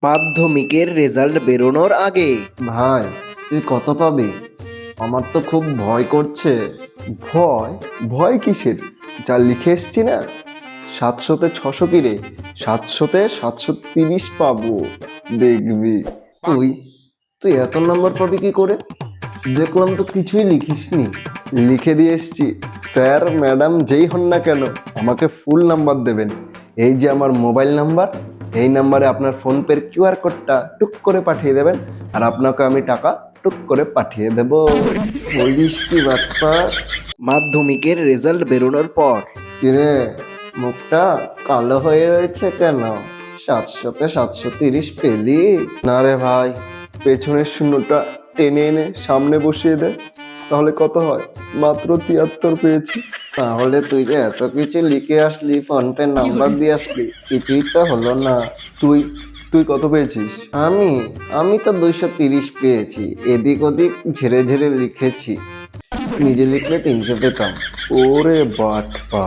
মাধ্যমিকের রেজাল্ট বেরোনোর আগে। ভাই, তুই কত পাবি? আমার তো খুব ভয় করছে। ভয়? ভয় কিসের? যা লিখে এসছি না, 700-তে 600 কি রে? 700-তে 730 পাবো, দেখবি। তুই তুই এত নাম্বার পাবি কি করে? দেখলাম তো কিছুই লিখিসনি। লিখে দিয়ে এসছি। স্যার ম্যাডাম যেই হন না কেন, আমাকে ফুল নাম্বার দেবেন। এই যে আমার মোবাইল নাম্বার, এই নাম্বারে আপনার ফোনপের কিউআর কোডটা টুক করে পাঠিয়ে দেবেন, আর আপনাকে আমি টাকা টুক করে পাঠিয়ে দেব। বলিস কি বাপ্পা? মাধ্যমিকের রেজাল্ট বেরোনোর পর। কিরে, মুখটা কালো হয়ে রয়েছে কেন? 700-তে 730 পেলি? না রে ভাই, পেছনের শূন্যটা টেনে এনে সামনে বসিয়ে দে, তাহলে কত হয়? মাত্র 73 পেয়েছি। তাহলে তুই যে এত কিছু লিখে আসলি, ফোনপে নাম্বার দিয়ে আসলি, কিছুই তো হলো না। তুই তুই কত পেয়েছিস? আমি আমি তো 230 পেয়েছি। এদিক ওদিক ঝেড়ে ঝেড়ে লিখেছি। নিজে লিখলে 300 পেতাম। ওরে বাটপা!